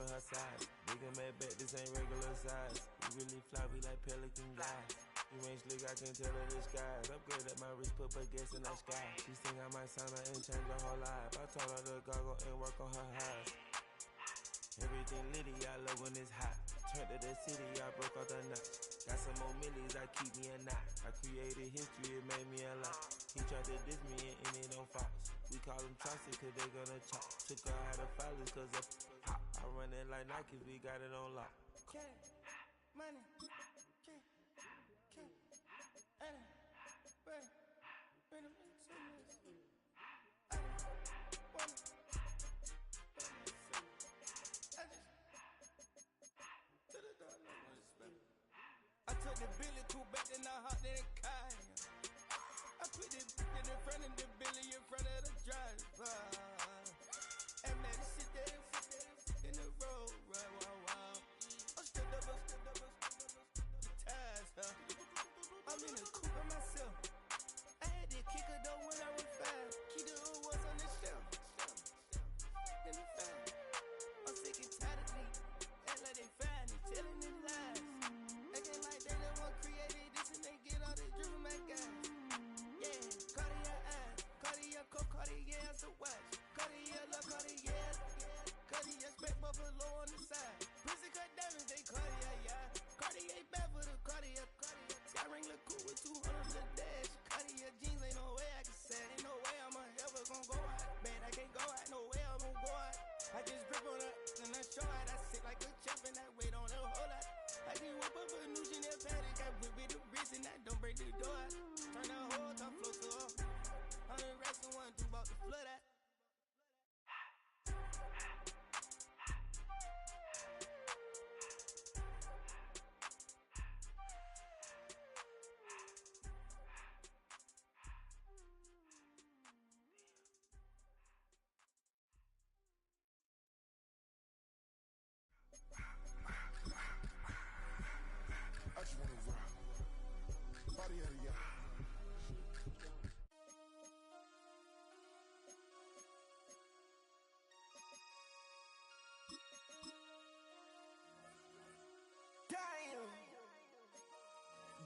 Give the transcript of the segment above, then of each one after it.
of her size. Big and mad back, this ain't regular size. We really fly, we like pelican guys. You ain't slick, I can tell her disguise. Upgrade at my wrist, put baguettes in the sky. She think I might sign her and change her whole life. I told her to goggle and work on her highs. Everything litty, I love when it's hot. Turned to the city, I broke out the notch. Got some more millies, I keep me a knot. I created history, it made me a lot. He tried to diss me and it on Fox. We call them Chaucer cause they gonna chop. Took her out of filers cause of pop. I run it like Nike, we got it on lock. Cash, money, cash, money, bread, bring them into this. I took the Billy cool back and I hopped in the car. I put the in front of the Billy in front of the driver. And man, sit there in the road, right, wow. I'm stood up, the tires, I'm in the coupe by myself. I had to kick her though when I was 5. Keep the old ones on the shelf. In the fire. I'm sick and tired of me. Act like they fine and telling them lies. Acting like they the one created this and they get all this driven my guys. Yeah, Cartier eyes, Cartier coat, Cartier as a watch. Cartier look, Cartier, Cartier spec buffalo on the side. Pussy cut diamonds, they Cartier, yeah. Cartier bad for the Cartier. Sky ring look cool with 200 the dash. Cartier jeans, ain't no way I can say. Ain't no way I'm ever gon' go out. Man, I can't go out, no way I'm gon' go out. I just grip on her and I show out. I sit like a champ and I wait on a whole lot. I just whip up a new Chanel paddock. I whip with the wrist and I don't break the door out. Turn the whole top floor to her. 100 racks and 1, 2 about to flood out. I just wanna rock, body out of y'all.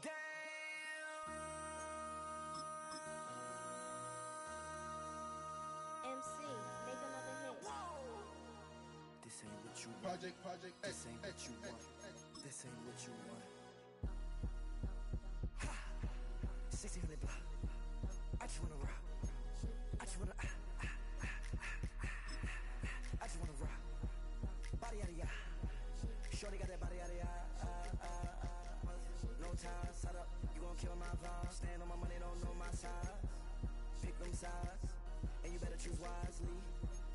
Damn. MC, make another hit. Whoa. This ain't what you want. Project This ain't what you want. This ain't what you want. Ha! 1600 block. I just wanna rock. I just wanna I just wanna rock. Body out of ya. Shorty got that body out of ya. No time, set up. You gon' kill my vibe. Stand on my money, don't know my size. Pick them sides, and you better choose wisely.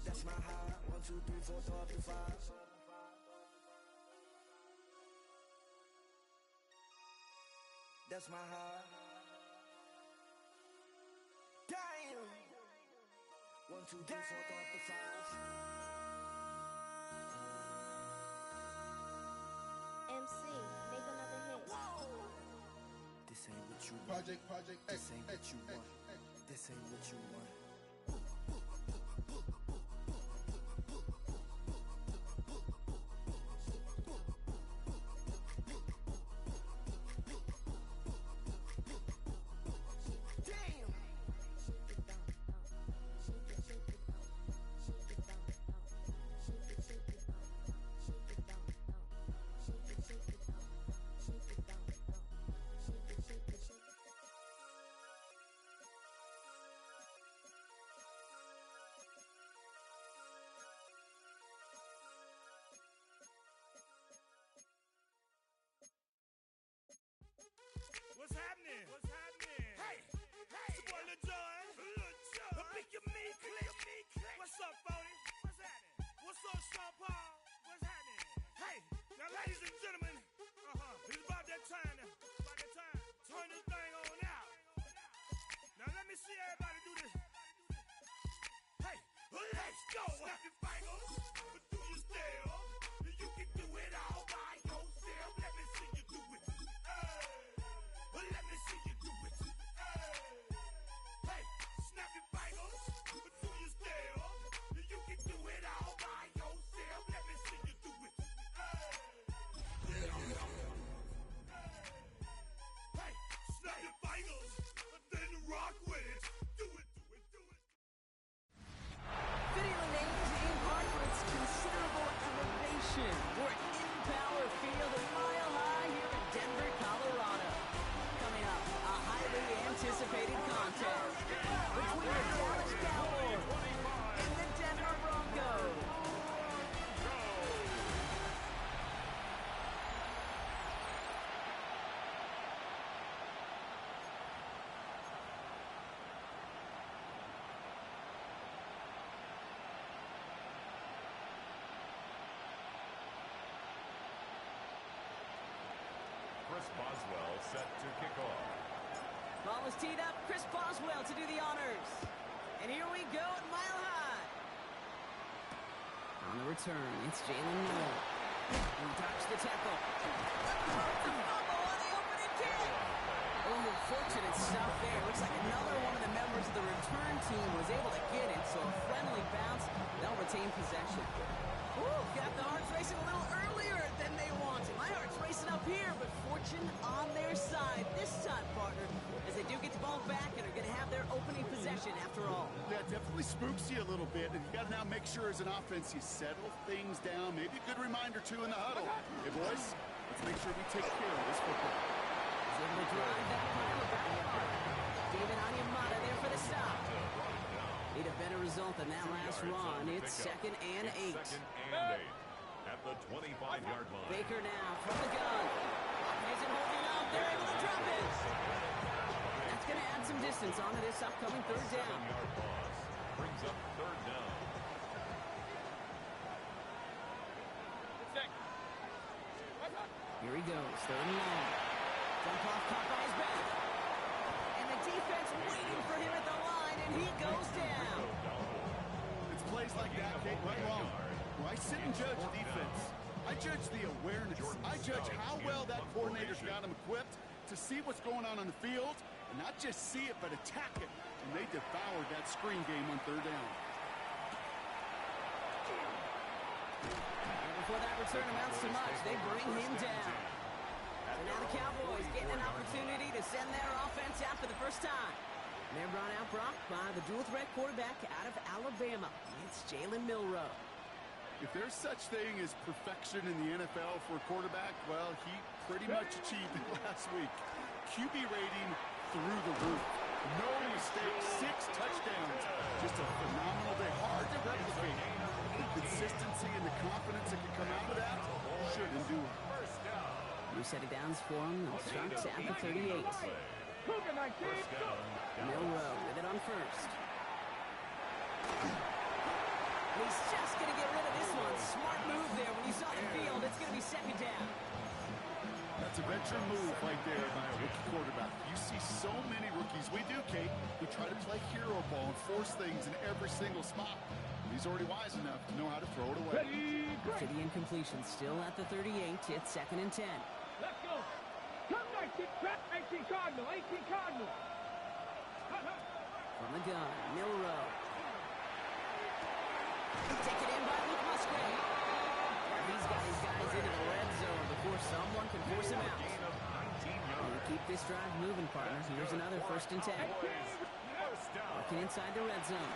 That's my high. 1, 2, 3, 4, throw up to 5. That's my high. Damn. 1, 2, 3, 4, throw up to 5. MC, make another hit. Whoa. This ain't what you want. Project This ain't what you want. This ain't what you want. Boswell set to kick off. Ball is teed up. Chris Boswell to do the honors. And here we go at Mile High. On the return, it's Jalen Noel. He dodged the tackle. The fumble on the opening kick. Oh, fortunate stuff there. Looks like another one of the members of the return team was able to get it, so a friendly bounce. They'll retain possession. Ooh, got the hearts racing a little earlier than they wanted. My heart's racing up here, but fortune on their side this time, partner, as they do get the ball back and are going to have their opening possession after all. Yeah, it definitely spooks you a little bit, and you got to now make sure as an offense you settle things down. Maybe a good reminder, too, in the huddle. Hey, boys, let's make sure we take care of this football. He's able to drive that pile of backyard. David Onyemata there for the stop. Need a better result than that last run. It's 2nd and 8. Second and 8 at the 25-yard line. Baker now from the gun. Isn't holding up. They're able to drop it. That's going to add some distance onto this upcoming 3rd down. 7-yard loss brings up 3rd down. Here he goes, 3rd and long. Jump off, caught by his back. And the defense waiting for him at the line, and he goes down. It's plays like that, Kate, right wrong. Well, I sit and judge defense. I judge the awareness. I judge how well that coordinator's got him equipped to see what's going on the field, and not just see it, but attack it. And they devoured that screen game on 3rd down. And before that return amounts to much, they bring him down. So now the Cowboys getting an opportunity to send their offense out for the first time. They're brought out, Brock, by the dual-threat quarterback out of Alabama. It's Jalen Milroe. If there's such thing as perfection in the NFL for a quarterback, well, he pretty much achieved it last week. QB rating through the roof. No mistakes, 6 touchdowns. Just a phenomenal day. Hard to replicate. The consistency and the confidence that can come out of that should endure. New set of downs for him. They'll start at the 38. Milroe with it on 1st. He's just going to get rid of this one. Smart move there. When you saw the field, it's going to be 2nd down. That's a veteran move right there by a rookie quarterback. You see so many rookies, we do, Kate, who try to play hero ball and force things in every single spot. He's already wise enough to know how to throw it away. After the incompletion, still at the 38, it's 2nd and 10. Let's go. Come 18 Cardinal, 18 Cardinal. From the gun, Milroe. Taken in by Luke Musgrave. He's got his guys into the red zone before someone can force him out. We'll keep this drive moving, partner. Here's another 1st and 10. Working inside the red zone.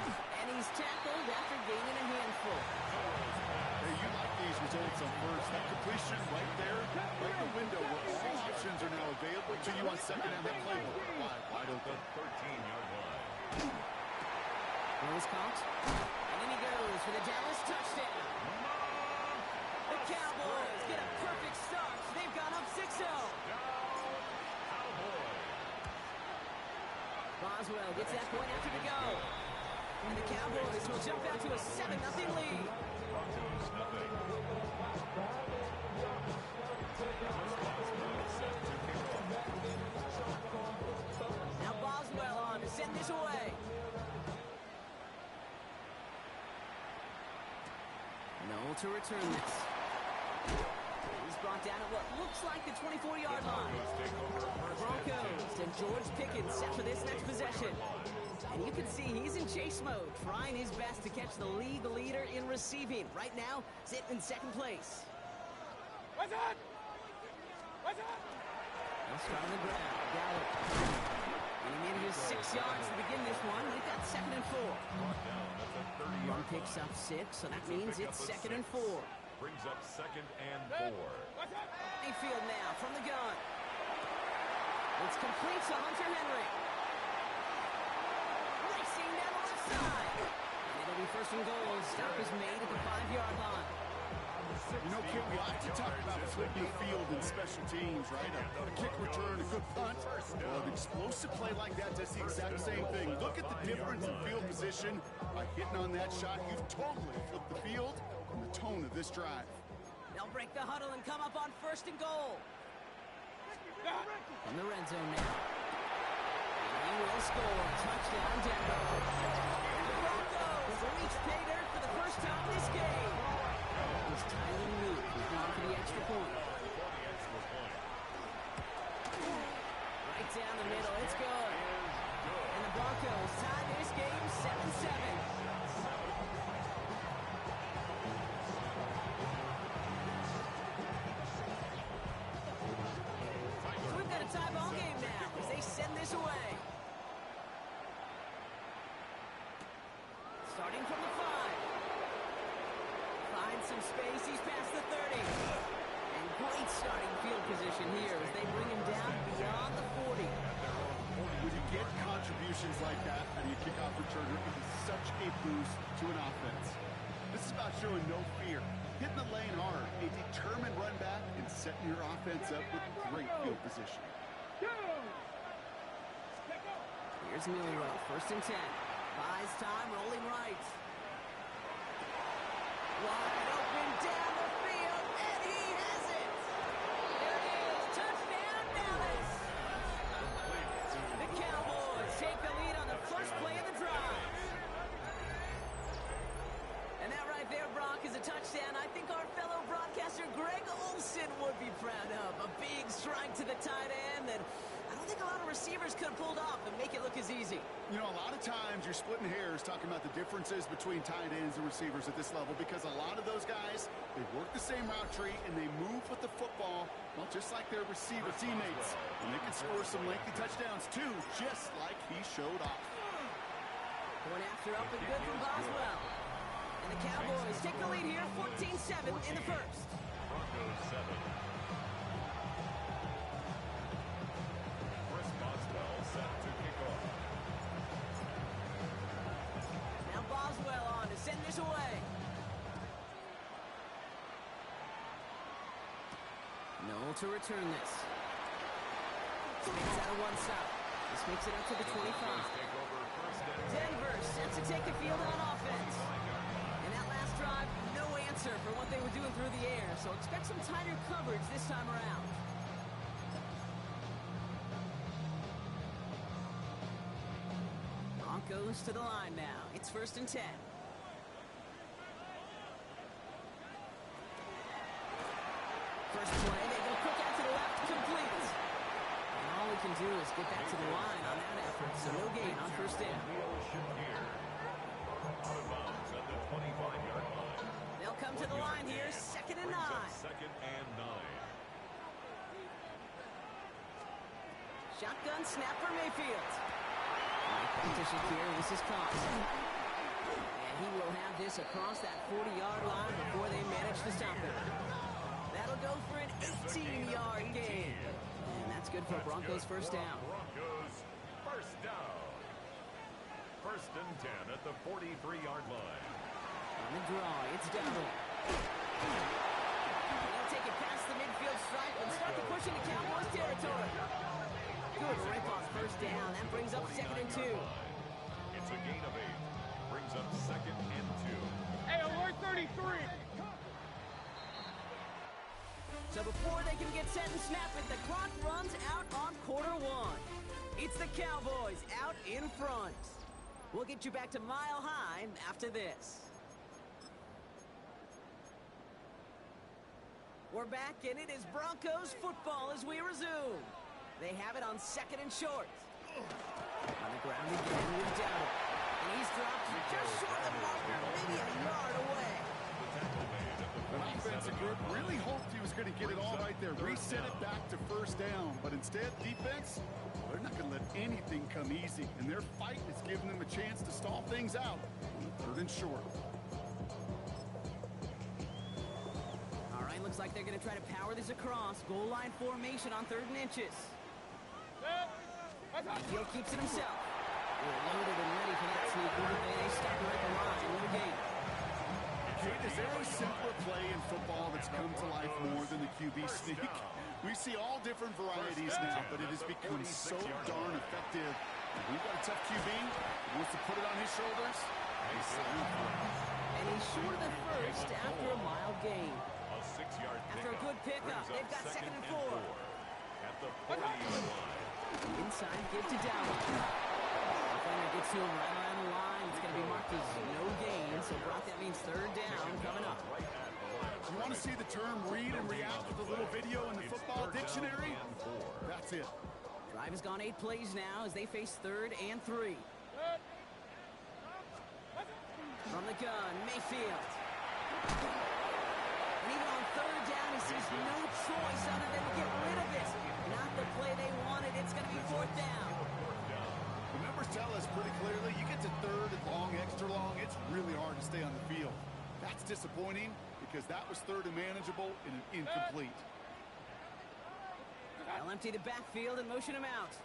And he's tackled after gaining a handful. Hey, you like these results on 1st. That completion right there, right in the window where all options are now available to you on 2nd and that playbook. Wide open. 13-yard line. Well, he's caught. And in he goes for the Dallas touchdown. The Cowboys get a perfect start. They've gone up 6-0. Boswell gets that point after the go. And the Cowboys will jump out to a 7-0 lead. Now Boswell on to send this away. Noel to return this. He's brought down at what looks like the 24-yard line. Broncos and George Pickens set for this next possession. And you can see he's in chase mode, trying his best to catch the league leader in receiving. Right now, sitting in 2nd place. What's up? He'll start on the ground. Gallup. And he made his 6 yards to begin this one. We've got 2nd and 4. Run picks up 6, so that means it's 2nd and 4. Brings up 2nd and 4. Mayfield now from the gun. It's complete to Hunter Henry. Racing down the left side. And it'll be 1st and goal. Stop is made at the 5-yard line. You know, Kit, we often talk about flipping the field in special teams, right? A kick return, a good punt. Well, an explosive play like that does the exact same thing. Look at the difference in field position. By hitting on that shot, you've totally flipped the field and the tone of this drive. They'll break the huddle and come up on 1st and goal. In the red zone now. And he will score. Touchdown, Denver. And the Broncos reach pay dirt for the first time this game. It was Tyler Luke who's gone for the extra point. Right down the middle. It's good. And the Broncos tie this game 7-7. Tie ball game now as they send this away. Starting from the 5. Finds some space. He's past the 30. And great starting field position here as they bring him down beyond the 40. When you get contributions like that out of your kickoff returner, it is such a boost to an offense. This is about showing no fear, hitting the lane hard, a determined run back, and setting your offense up with great field position. Here's Milrow, 1st and 10. Buys time, rolling right. Wide open down the field, and he has it. There it is, touchdown Dallas. The Cowboys take the lead on the first play of the drive. And that right there, Brock, is a touchdown I think our fellow broadcaster Greg Olsen would be proud of. A big strike to the tight end that I don't think a lot of receivers could have pulled off and make it look as easy. You know, a lot of times you're splitting hairs talking about the differences between tight ends and receivers at this level because a lot of those guys, they work the same route tree and they move with the football, well, just like their receiver teammates. And they can score some lengthy touchdowns too, just like he showed off. Going after up and good from Boswell. And the Cowboys take the lead here, 14-7 in the first. Broncos 7. Set to kick off. Now Boswell on to send this away. Noel to return this. Spins out of one side. This makes it up to the 25. Denver set to take the field on offense. And that last drive, no answer for what they were doing through the air. So expect some tighter coverage this time around. Goes to the line now. It's 1st and 10. First play, they go quick out to the left, complete. And all we can do is get back to the line on that effort, so no gain on 1st down. Out of bounds at the 25-yard line. They'll come to the line here, 2nd and 9. 2nd and 9. Shotgun snap for Mayfield. To Shakir, this is caught. And he will have this across that 40-yard line before they manage to stop it. That'll go for an 18-yard gain. And that's good for Broncos first down. Broncos first down. 1st and 10 at the 43-yard line. On the draw, it's Denver. They'll take it past the midfield stripe and start to push into Cowboys territory. Good rip on 1st down. That brings up 2nd and 2. It's a gain of 8. Brings up 2nd and 2. Hey, alert 33. So before they can get set and snap it, the clock runs out on quarter 1. It's the Cowboys out in front. We'll get you back to Mile High after this. We're back, and it is Broncos football as we resume. They have it on 2nd and short. On the ground again with Dowdle. And he's dropped just short of the marker, maybe a yard away. The offensive group really hoped he was going to get it all right there. Reset it back to 1st down. But instead, defense, they're not going to let anything come easy. And their fight is giving them a chance to stall things out on 3rd and short. All right, looks like they're going to try to power this across. Goal line formation on 3rd and inches. Mayfield keeps it himself. They're loaded and ready for that sneak. They stop right at the line. No gain. Is there a simpler play in football that's come to life more than the QB sneak? We see all different varieties now, but it has become so darn effective. And we've got a tough QB who wants to put it on his shoulders. And he's short of the first after a mild gain. A 6-yard After a good pickup, they've got 2nd and 4. At the 40 line. Inside, give to Dowling. Defender gets to him right around the line. It's going to be marked as no gain, so Brock, that means third down coming up. Right at the line of You want to see the term read and react with a little video in the football dictionary? That's it. Drive has gone 8 plays now as they face 3rd and 3. From the gun, Mayfield. And even on 3rd down, he sees no choice other than to get rid of it. Not the play they wanted. It's going to be 4th down. The numbers tell us pretty clearly, you get to 3rd and long, extra long, it's really hard to stay on the field. That's disappointing because that was 3rd and manageable and an incomplete. They'll empty the backfield and motion him out.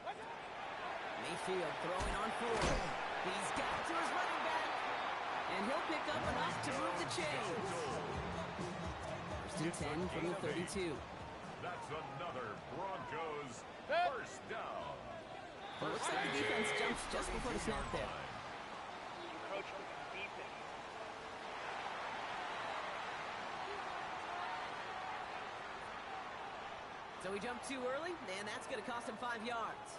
Mayfield throwing on 4. He's got it to his running back. And he'll pick up enough to move the chains. 1st and 10 from the 32. That's another Broncos first down. Well, looks like the defense jumps just before the snap there. Encroachment defense. So he jumped too early, and that's going to cost him 5 yards.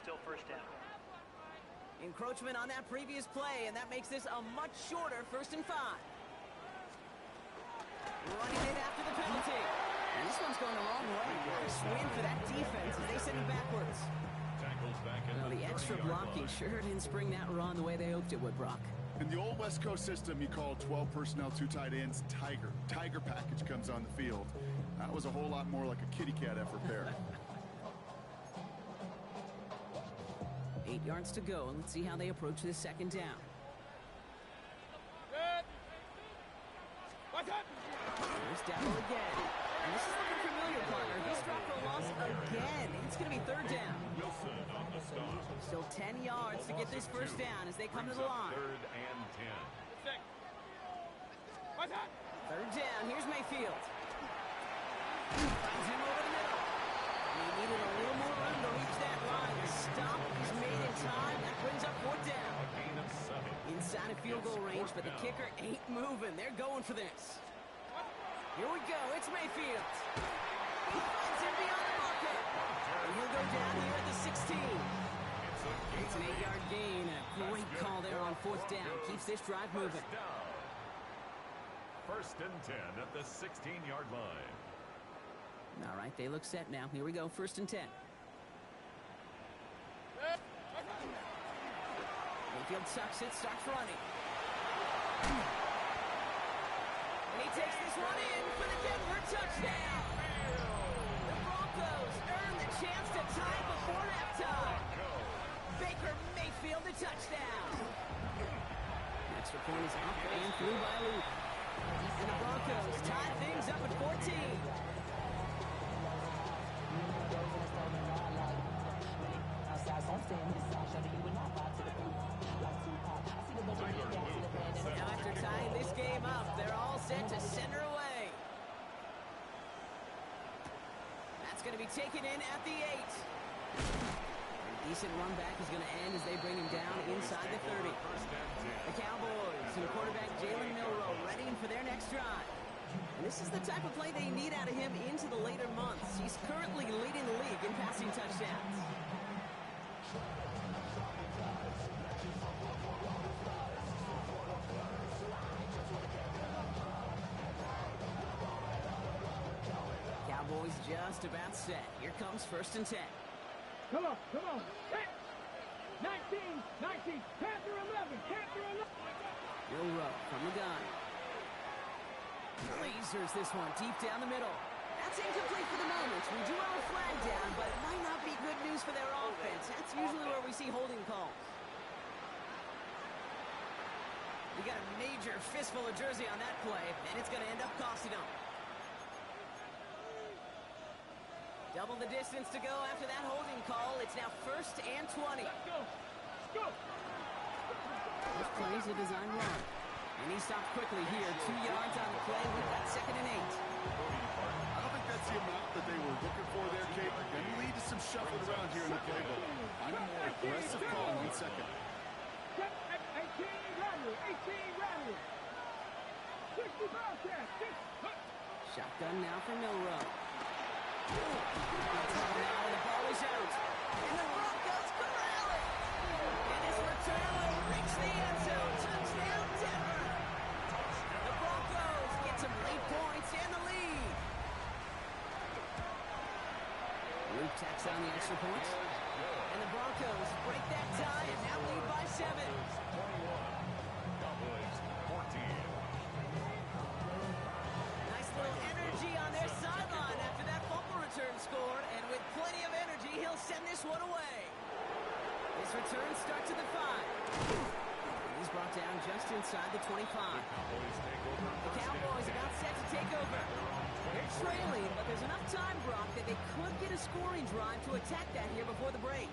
Still first down. Encroachment on that previous play, and that makes this a much shorter 1st and 5. Running it after the penalty. And this one's going the wrong way. Nice win for that defense as they send him backwards. Tackles back in Well, the extra 30-yard blocking line. sure didn't spring that run the way they hoped it would, Brock. In the old West Coast system, you call 12 personnel, 2 tight ends, Tiger. Tiger package comes on the field. That was a whole lot more like a kitty cat effort there. 8 yards to go, and let's see how they approach this 2nd down. Here's Dowell again. And this is looking familiar, partner. He's dropped for a loss again. It's going to be 3rd down. Wilson on the stop. Still 10 yards to get this 1st down as they come to the line. 3rd and 10. 3rd down. Here's Mayfield. Finds him over the middle. And he needed a little more room to reach that line. The stop is made in time. That brings up 4th down. A gain of 7. Inside of field goal range, but the kicker ain't moving. They're going for this. Here we go. It's Mayfield. He finds him beyond the marker. And he'll go down here at the 16. It's an 8-yard gain. A great call there on 4th down. Keeps this drive moving. 1st and 10 at the 16-yard line. All right, they look set now. Here we go. 1st and 10. Mayfield sucks it, starts running. And he takes this one in for the Denver touchdown. The Broncos earn the chance to tie before halftime. Baker Mayfield, the touchdown. Extra point is up and through by Luke. And the Broncos tie things up at 14. Now after tying this game up, they're all set to center away. That's going to be taken in at the 8. A decent run back is going to end as they bring him down inside the 30. The Cowboys and quarterback Jalen Milroe ready for their next drive. And this is the type of play they need out of him into the later months. He's currently leading the league in passing touchdowns. Cowboys just about set. Here comes 1st and 10. Come on. Hit. 19, Panther 11, Panther 11. Milroe from the gun. Lasers this one deep down the middle. That's incomplete for the moment. We do have a flag down, but it might not be good news for their offense. That's usually where we see holding calls. We got a major fistful of jersey on that play, and it's going to end up costing them. Double the distance to go after that holding call. It's now 1st and 20. Let's go. This play's a design run. And he stopped quickly here. 2 yards on the play. We've got 2nd and 8. I don't think that's the amount that they were looking for there, Kate. They lead to some shuffling around here in the playbook. I'm a more aggressive call in 2nd. 18 Rodney. 60 Bobcat. Shotgun now for Milrow. Now the ball is out. And the Broncos corral it. And his return will reach the end zone. Touchdown, Denver. The Broncos get some late points and the lead. Luke tacks on the extra point. And the Broncos break that tie and now lead by 7. 21. Cowboys 14. Nice little energy on their sideline after that fumble return scored. And with plenty of energy, he'll send this one away. His return starts at the 5. And he's brought down just inside the 25. Cowboys take over. The Cowboys about set to take over. They're trailing, but there's enough time, Brock, that they could get a scoring drive to attack that here before the break.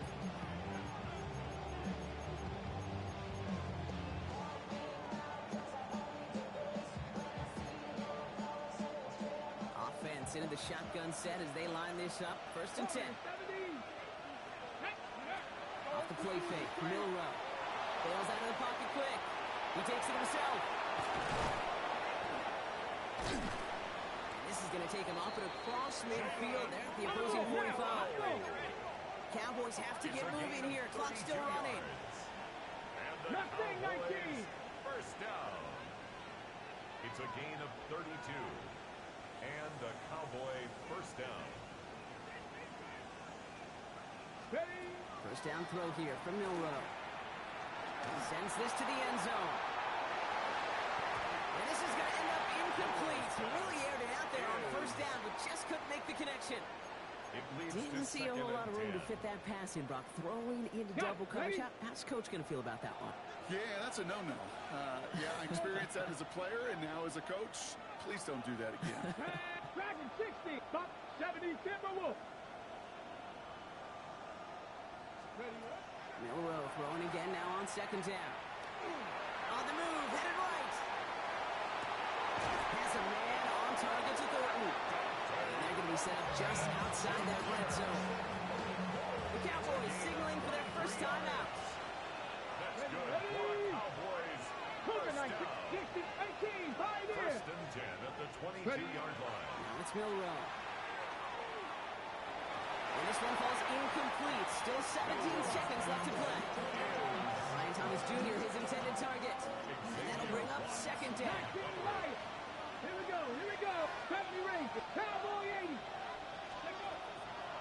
Offense into the shotgun set as they line this up. 1st and 10. Off the play fake, Milrow. Bails out of the pocket quick. He takes it himself. And this is going to take him off and across midfield there at the opposing 45. Cowboys have to get moving here. Clock still running. And the Cowboys, first down. It's a gain of 32. And a Cowboy first down. First down throw here from Milrow. Sends this to the end zone. And this is going to end up incomplete. He really aired it out there on 1st down, but just couldn't make the connection. Didn't see a whole lot of room to fit that pass in, Brock. Throwing into double coverage. How's Coach going to feel about that one? Yeah, that's a no-no. Yeah, I experienced that as a player and now as a coach. Please don't do that again. Dragon 60, top 70 Timberwolves. Milrow throwing again now on 2nd down. On the move, headed right. Has a man on target to Thornton. And they're going to be set up just outside that red zone. The Cowboys signaling for their first time out. That's good for Cowboys. First down. 60, 18, high there. 1st and 10 at the 22-yard line. Now it's Milrow. And this one falls incomplete. Still 17 seconds left to play. Ryan Thomas Jr., his intended target. And that'll bring up 2nd down. Right. Here we go. 70 range. Cowboy 80.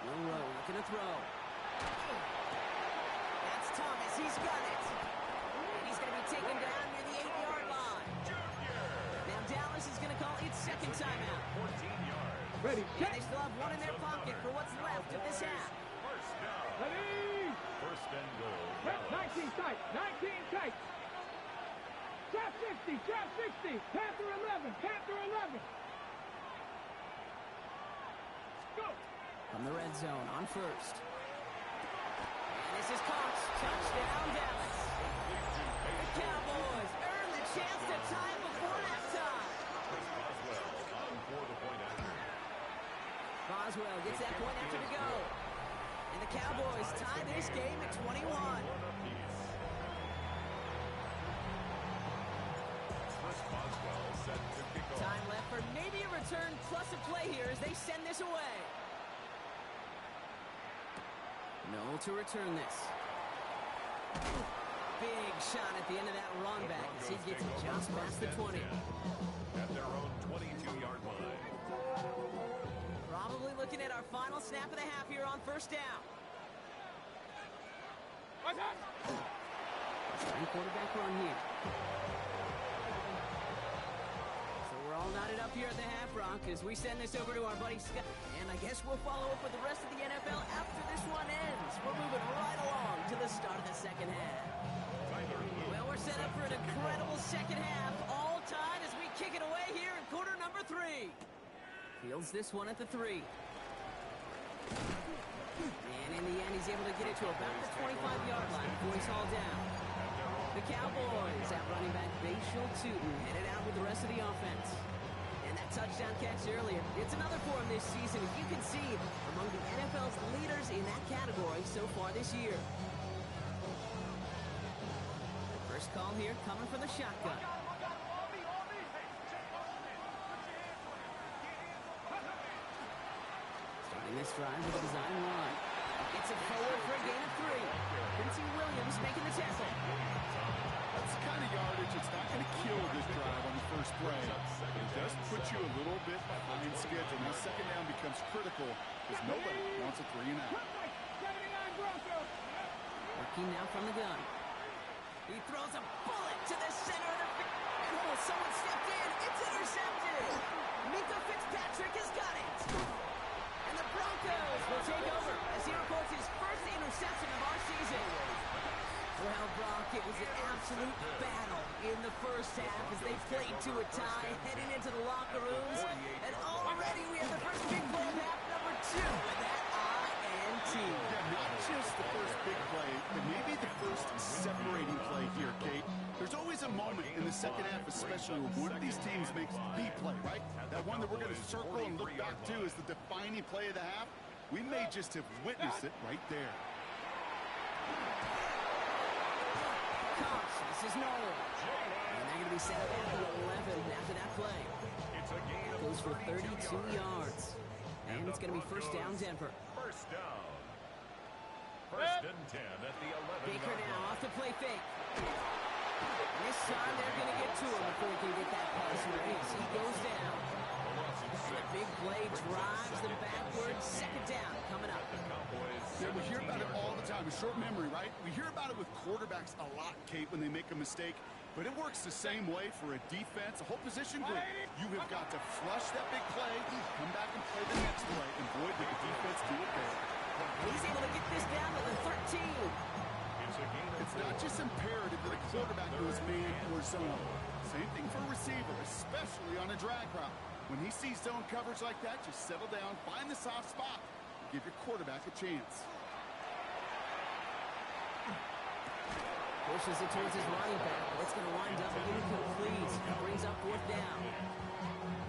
Milrow looking to throw. That's Thomas. He's got it. And he's going to be taken down near the 8-yard line. Now Dallas is going to call its 2nd timeout. 14 yards. Ready. And they still have one in their pocket for what's left of this half. First down. Ready. 1st and goal. Dallas. 19 tight. 19 tight. Trap 60. Trap 60. Panther 11. Panther 11. Go. From the red zone on 1st. And this is caught. Touchdown, Dallas. The Cowboys earn the chance to tie it before halftime. Boswell on for the point after. Boswell gets that point after to go. And the Cowboys tie this game at 21. Chris Boswell set to kick off. Time left for maybe a return plus a play here as they send this away. No to return this. Big shot at the end of that run back as he gets it just past the 20. At their own 22-yard line. Probably looking at our final snap of the half here on 1st down. Trying quarterback run here. So we're all knotted up here at the half, Brock, as we send this over to our buddy Scott. And I guess we'll follow up with the rest of the NFL after this one ends. We're moving right along to the start of the 2nd half. Well, we're set up for an incredible 2nd half. All tied as we kick it away here in quarter number 3. Fields this one at the 3. And in the end, he's able to get it to about the 25-yard line before he's hauled down. The Cowboys have running back Bashal Tootin headed out with the rest of the offense. And that touchdown catch earlier, it's another for him this season. As you can see, among the NFL's leaders in that category so far this year. First call here coming from the shotgun. this drive with a design run. Gets it forward for a gain of 3. Quincy Williams making the tackle. That's the kind of yardage. It's not going to kill this drive on the first play. It does put you a little bit behind schedule. Now second down becomes critical because nobody wants a 3-and-out. Working now from the gun. He throws a bullet to the center of the field. And oh, someone stepped in. It's intercepted. Minka Fitzpatrick has got it. And the Broncos will take over as he records his first interception of our season. Well, Brock, it was an absolute battle in the first half as they played to a tie, heading into the locker rooms. And already we have the first big play of half number 2 with that INT. Yeah, not just the first big play, but maybe the first separating play here, Kate. There's always a moment in the second half, especially when one of these teams makes the play, right? That one that we're going to circle and look back to is the defining play of the half. We may just have witnessed it right there. This is Noel. And they're going to be set up at the 11 after that play. Goes for 32 yards. And it's going to be first down, Denver. First down. First and 10 at the 11. Baker now off the play fake. And this time they're going to get to him before he can get that pass raised. He goes down. And the big play drives them backwards. Second down coming up. Yeah, we hear about it all the time. A short memory, right? We hear about it with quarterbacks a lot, Kate, when they make a mistake. But it works the same way for a defense, a whole position group. You have got to flush that big play, come back and play the next play, and boy, did the defense do it there. He's able to get this down to the 13. It's not just imperative that a quarterback goes man or zone. Same thing for a receiver, especially on a drag route. When he sees zone coverage like that, just settle down, find the soft spot, give your quarterback a chance. Pushes it towards his running back. It's going to wind up incomplete. Brings up fourth down.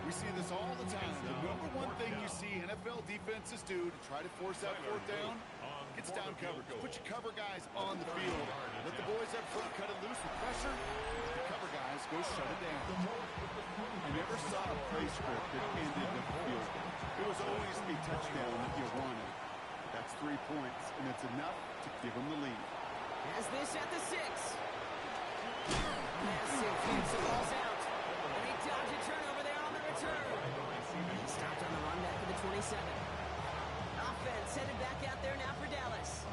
We see this all the time. The number one thing you see NFL defenses do to try to force that fourth down, it's down coverage. Put your cover guys on the field. Let the boys up front cut it loose with pressure. The cover guys go shut it down. I never saw a play script that ended with a field goal. It was always a touchdown that you wanted. That's 3 points, and it's enough to give them the lead. Has this at the 6. Massive feed, so ball's out. And they dodge a turnover there on the return. He stopped on the run back to the 27. Offense headed back out there now for Dallas.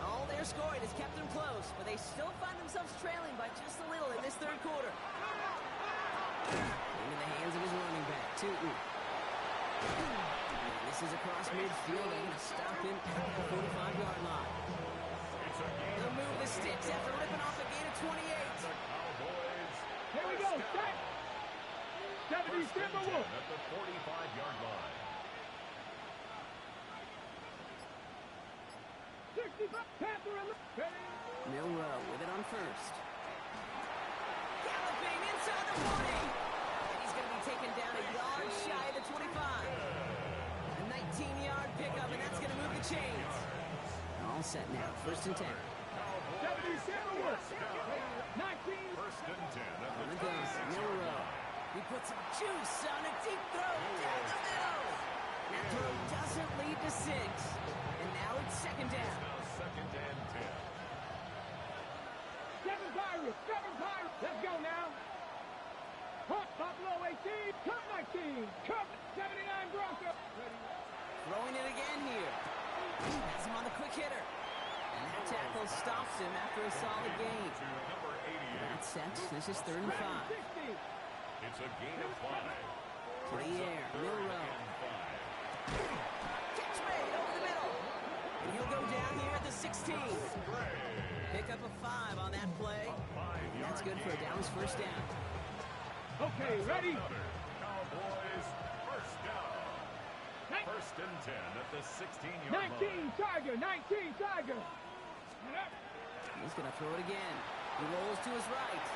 All their scoring has kept them close, but they still find themselves trailing by just a little in this third quarter. Into the hands of his running back, Tootin. This is across midfield. They're going to stop him at the 45-yard line. They'll move the sticks after ripping off a gain of 28. Here we go. Set. 70 Timberwolves. At the 45-yard line. 65. Panther. Milrow with it on first. Galloping inside the 40. And he's going to be taken down a yard shy of the 25. A 19-yard pickup, and that's going to move the chains. All set now. First and 10. 70 Timberwolves. 19. First and 10 at On the the gun. Milrow. He puts some juice on a deep throw down the middle. That throw doesn't lead to 6. And now it's second down. second and 10. 7 Pirates. 7 Pirates. Let's go now. Hot Buffalo 18. Cut 19. Cut 79 Broncos. Throwing it again here. Has him on the quick hitter. And that tackle stops him after a solid gain. To number 88. That's set. This is 3rd and 5. 60. It's a gain of 5. To the air. Milrow. Catch made over the middle. And he'll go down here at the 16. Pick up a 5 on that play. And that's good for a Dallas first down. Okay, ready? Cowboys first down. First and 10 at the 16-yard line. 19 Tiger. 19 Tiger. He's going to throw it again. He rolls to his right.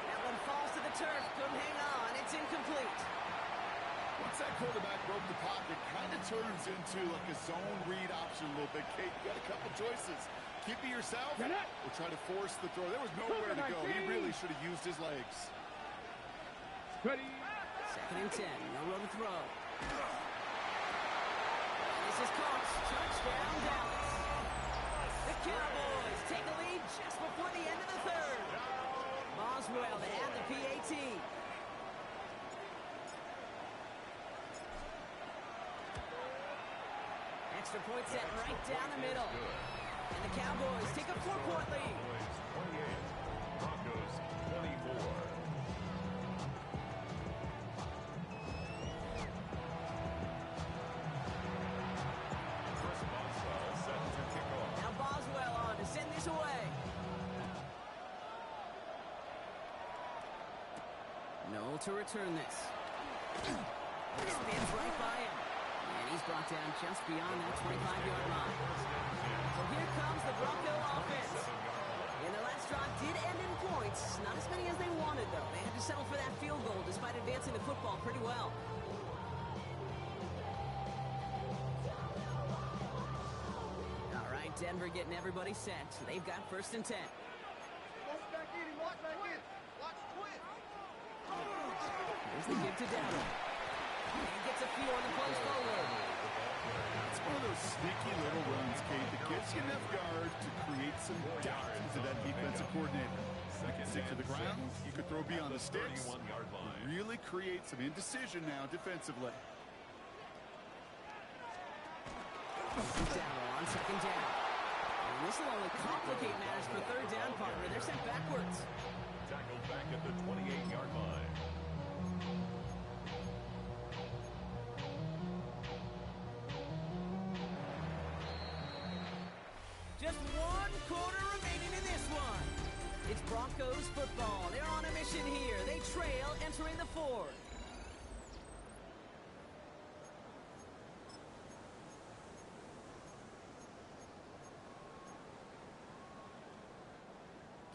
That one falls to the turf. Couldn't hang on. It's incomplete. Once that quarterback broke the pocket, kind of turns into like a zone read option a little bit. Kate, you got a couple choices. Keep it yourself or try to force the throw. There was nowhere to go. He really should have used his legs. Ready? Second and 10. No room to throw. And This is caught. Touchdown, Dallas. The Cowboys take a lead just before the end of the third. Boswell to add the PAT. Extra point set right down the middle. And the Cowboys take a 4-point lead. Broncos 24. Chris Boswell set to kick off. Now Boswell on to send this away. Noel to return this. He spins right by him. And he's brought down just beyond that 25-yard line. So here comes the Bronco offense. And their last drive did end in points. Not as many as they wanted, though. They had to settle for that field goal despite advancing the football pretty well. All right, Denver getting everybody set. They've got 1st and 10. Here's the give to Dowdle. And he gets a few on the plays forward. It's one of those sneaky little runs, Kate, that gives you enough yards to create some doubt into that defensive coordinator. You can stick to the ground, you could throw beyond the sticks, really create some indecision now defensively. Dowdle on 2nd down. And this will only complicate matters for 3rd down, partner. They're sent backwards. Tackled back at the 28-yard line. Just 1 quarter remaining in this one. It's Broncos football. They're on a mission here. They trail entering the 4th.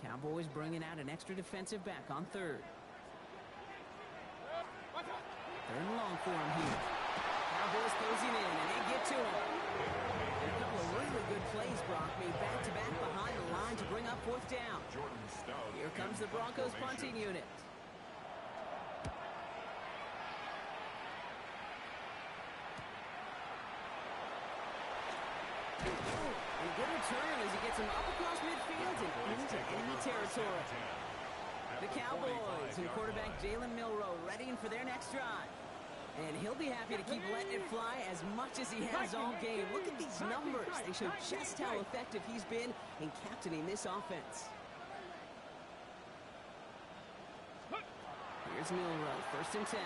Cowboys bringing out an extra defensive back on 3rd. 3rd and long for him here. Cowboys closing in, and they get to him. A couple of really good plays, Brock, made back-to-back behind the line to bring up 4th down. Here comes the Broncos punting unit. And good return as he gets him up across midfield and into enemy territory. The Cowboys and quarterback Jalen Milroe readying for their next drive. And he'll be happy to keep letting it fly as much as he has all game. Look at these numbers. They show just how effective he's been in captaining this offense. Here's Milroe, 1st and 10.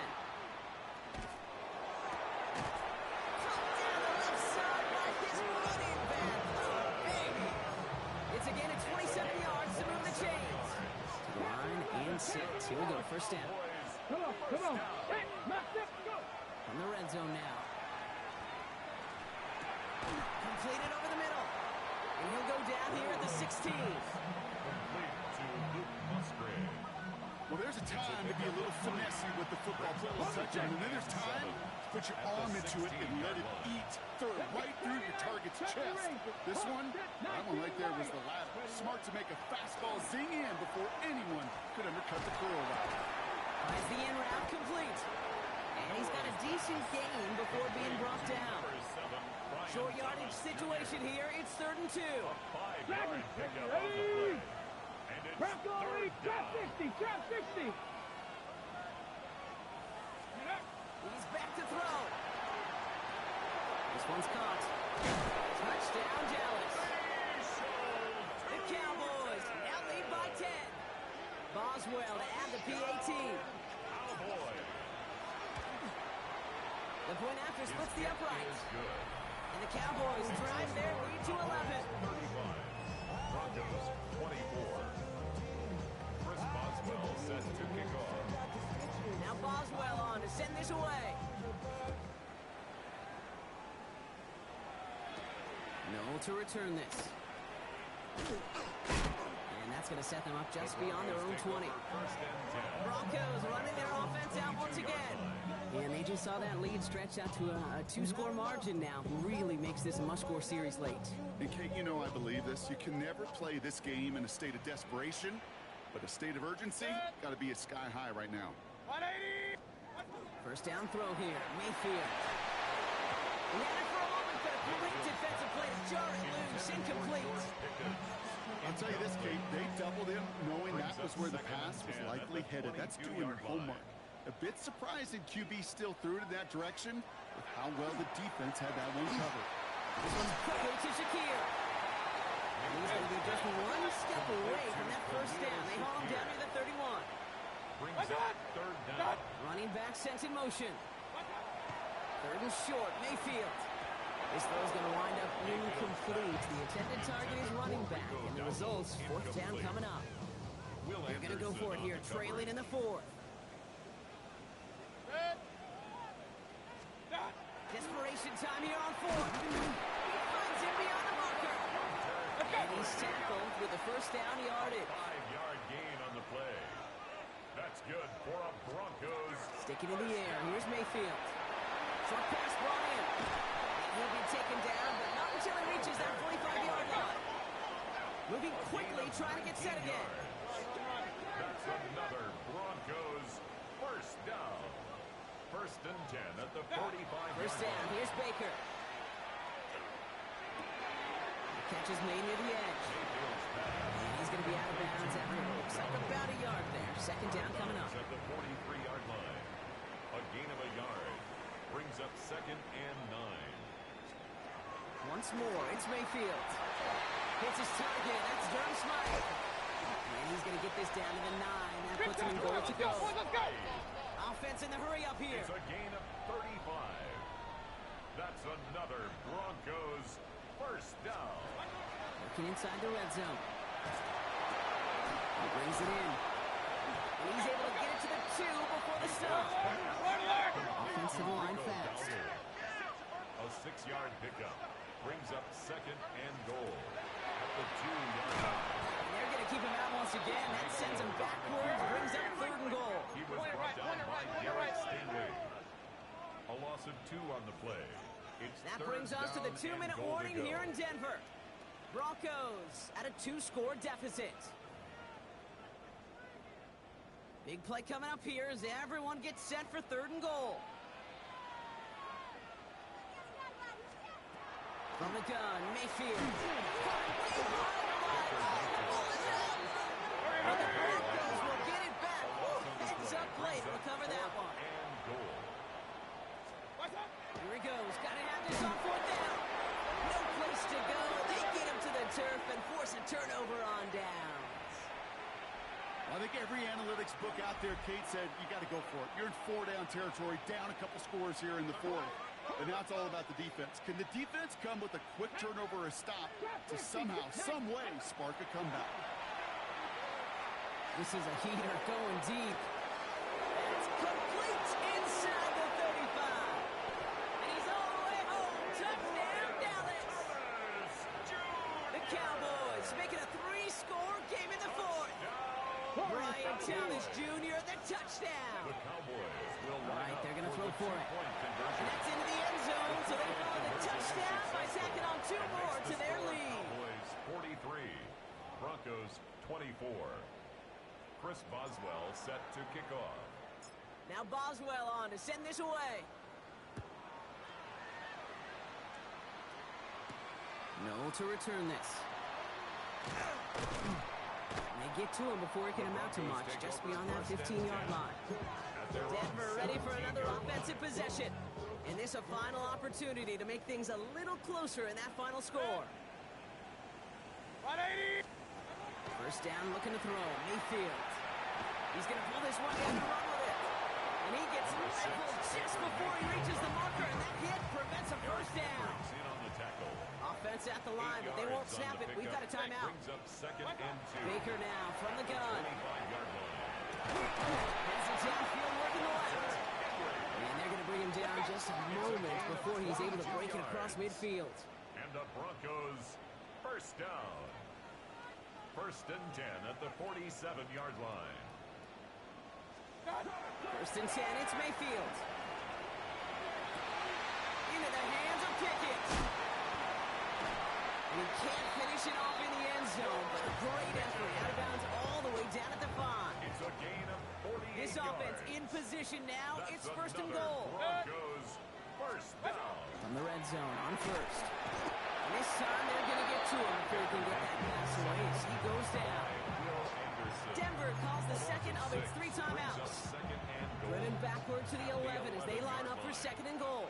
Down the left side by his running back. Oh, baby. It's a gain of 27 yards to move the chains. To the line and set. Here we go, 1st down. Come on. Hey, knock it. From the red zone now. Completed over the middle. And he'll go down here at the 16. Complete to Luke Musgrave. Well, there's a time to be a little finessey with the football touchdown, and then there's time to put your arm into it and let it eat right through your target's chest. This one, that one right there was the latter. Smart to make a fastball zing in before anyone could undercut the curl route. As the in route complete. And he's got a decent gain before being brought down. Short yardage situation here. It's 3rd and 2. 5-yard pickup on the play. And it's Bronco lead, drop 60, drop 60. He's back to throw. This one's caught. Touchdown, Dallas. The Cowboys now lead by 10. Boswell to add the PAT. The point after splits the uprights. And the Cowboys drive their lead to 11. 35. Broncos 24. Chris Boswell set to kick off. Now Boswell on to send this away. No to return this. And that's going to set them up just beyond their own 20. Broncos running their offense out once again. And they just saw that lead stretch out to a 2-score margin now. Really makes this a must-score series late. And Kate, you know I believe this. You can never play this game in a state of desperation, but a state of urgency got to be at sky high right now. 180. 1st down throw here, Mayfield. He had it for a moment Great defensive play to jar it loose. Incomplete. I'll tell you this, Kate, they doubled him knowing that was where the pass was likely headed. That's doing your homework. A bit surprising QB still threw it in that direction with how well the defense had that one covered. This one's quickly to Shakir. And he's going to be just one step away from that first down. They haul him down to the 31. Brings up third down. Running back sent in motion. Third and short, Mayfield. This throw is going to wind up incomplete. The intended target is running back, and the results, fourth down coming up. They're going to go for it here, trailing in the fourth. Desperation time here on fourth. He finds him beyond the marker. And he's tackled with the first down yardage. 5-yard gain on the play. That's good for a Broncos. Sticking in the air, here's Mayfield. Short pass brought in. He'll be taken down, but not until he reaches that 45-yard line. Moving quickly, trying to get set again. That's another Broncos first down. First and 10 at the 45-yard First down, here's Baker. The catch is made near the edge. And he's going to be out of bounds after it looks like about a yard there. Second down coming up. At the 43-yard line. A gain of a yard. Brings up second and 9. Once more, it's Mayfield. Hits his target. That's Durham Smythe. And he's going to get this down to the 9. That puts him in goal to go. Offense in the hurry up here. It's a gain of 35. That's another Broncos first down. Looking inside the red zone. He brings it in. And he's able to get it to the 2 before the stop. Offensive line fast. A 6-yard pickup. Brings up second and goal at the 2-yard line. And they're going to keep him out once again. That sends him backwards. Brings up third and goal. He was brought down by Derek Stingley. A loss of 2 on the play. It's that brings us to the 2-minute warning here in Denver. Broncos at a 2-score deficit. Big play coming up here as everyone gets set for third and goal. From the gun, Mayfield. The Broncos will get it back. Heads up play to recover that one. Here he goes. Got to have this on fourth down. No place to go. They get him to the turf and force a turnover on downs. I think every analytics book out there, Kate, said you got to go for it. You're in 4-down territory, down a couple scores here in the fourth. And now it's all about the defense. Can the defense come with a quick turnover or a stop to somehow, some way, spark a comeback? This is a heater going deep. It's complete inside the 35. And he's all the way home. Touchdown, Dallas. The Cowboys making a 3-score game in the fourth. Brian Thomas Jr., the touchdown. The Cowboys will all right, they're going to throw for it. conversion. And that's into the end zone, so they follow the touchdown by tacking on 2 more to their lead. Cowboys 43, Broncos 24. Chris Boswell set to kick off. Now Boswell on to send this away. No to return this. And they get to him before he can amount to much, just beyond that 15-yard line. Denver ready for another offensive possession. And this a final opportunity to make things a little closer in that final score. First down, looking to throw. Mayfield. He's going to pull this one in and run with it. And he gets rifled just before he reaches the marker, and that hit prevents a first down. Offense at the line, but they won't snap it. We've got a timeout. Baker now from the gun. Heads it downfield, working the left. And they're going to bring him down just a moment before he's able to break it across midfield. And the Broncos first down. First and 10 at the 47-yard line. First and 10, it's Mayfield. Into the hands of Pickett. And he can't finish it off in the end zone, but a great effort out of bounds all the way down at the 5. It's a gain of 48 This offense in position now. That's it's first and another goal. Broncos First down. From the red zone on first. And this time they're going to get to him if they can get that pass away as he goes down. Denver calls the second of its 3 timeouts. Driven backward to the 11 as they line up for second and goal.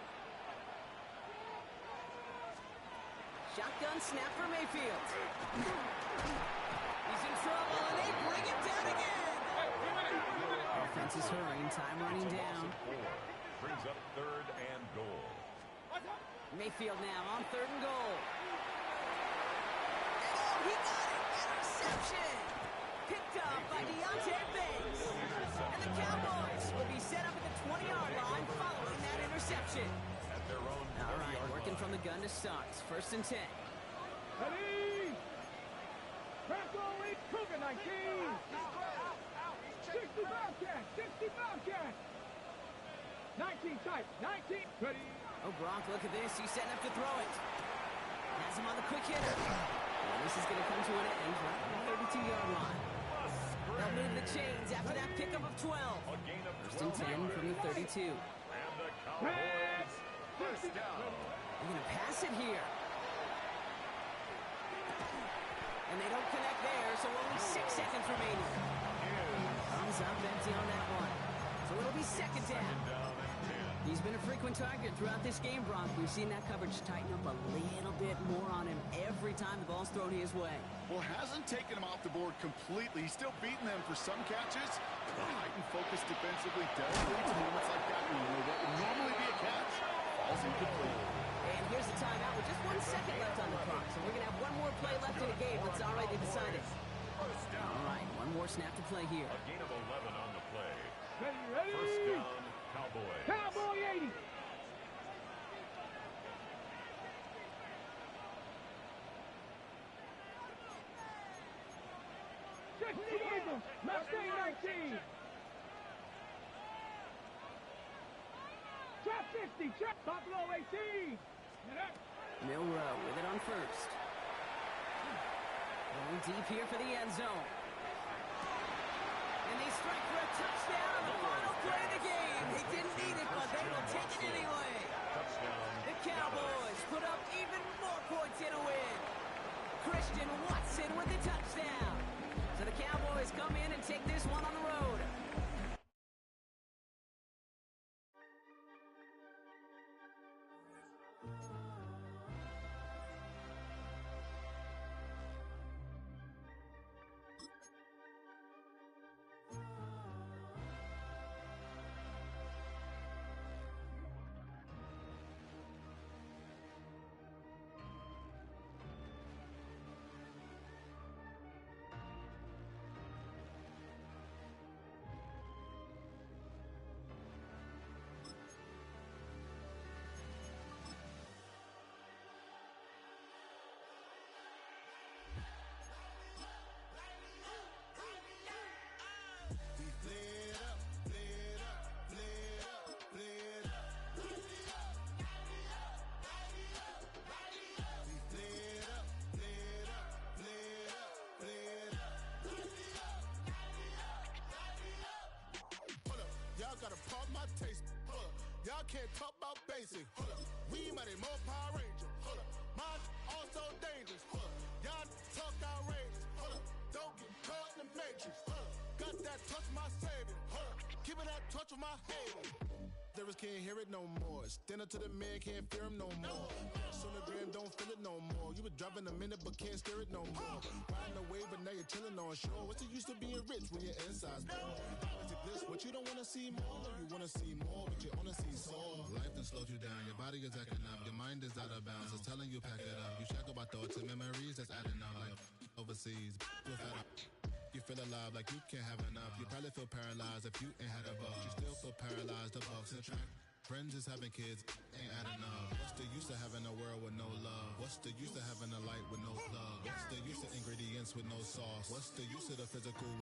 Shotgun snap for Mayfield. He's in trouble, and they bring him down again. Offense is hurrying, time running down. Brings up third and goal. Mayfield now on third and goal. Oh, he got it! Interception! Picked up by Deontay Banks. And the Cowboys will be set up at the 20-yard line following that interception. At their own All right, working from the gun to start. First and 10. Ready? Press only, Cougar 19. 60 Bobcat, 60 Bobcat. 19 tight, 19. Ready? Oh, Gronk, look at this. He's setting up to throw it. Has him on the quick hitter. And this is going to come to an end right on the 32-yard line. They'll move the chains after that pickup of 12. First and 10 from the 32. And the Cowboys first down. They're going to pass it here. And they don't connect there, so only 6 seconds remaining. Thumbs up empty on that one. So it'll be second down. He's been a frequent target throughout this game, Bronk. We've seen that coverage tighten up a little bit more on him every time the ball's thrown his way. Well, hasn't taken him off the board completely. He's still beating them for some catches. The heightened focus defensively does lead to moments like that one where what would normally be a catch falls incomplete. And here's the timeout with just 1 second left on the clock. So we're going to have one more play left in the game that's already decided. All right, one more snap to play here. A gain of 11 on the play. Ready? First down, Cowboys. Cowboy 80. Eagles, Mustang 19. Trap 50, trap Buffalo 18. Milrow with it on first. Going deep here for the end zone. And they strike for a touchdown on the final play of the game. They didn't need it, but they will take it anyway. The Cowboys put up even more points in a win. Christian Watson with the touchdown. So the Cowboys come in and take this one on the road. Y'all can't talk about basic. We mighty more Power Ranger. Mine also dangerous. Y'all talk outrageous. Don't get caught in the matrix. Got that touch of my savior. Keeping that touch of my haters. Lyrics can't hear it no more. Stand up to the man, can't fear him no more. On the gram, don't feel it no more. You been driving a minute, but can't steer it no more. Riding away, but now you're chilling on shore. What's the use of being rich when your inside's poor? This, what you don't want to see more. You want to see more, but you wanna see soul. Life done slowed you down. Your body is acting up. Your mind is out of bounds. It's telling you pack it up. You shackle by thoughts and memories that's adding up. Like overseas, you feel alive like you can't have enough. You probably feel paralyzed if you ain't had a bug. You still feel paralyzed. The bugs and track. Friends is having kids, ain't adding up. What's the use of having a world with no love? What's the use of having a light with no plug? What's the use of ingredients with no sauce? What's the use of the physical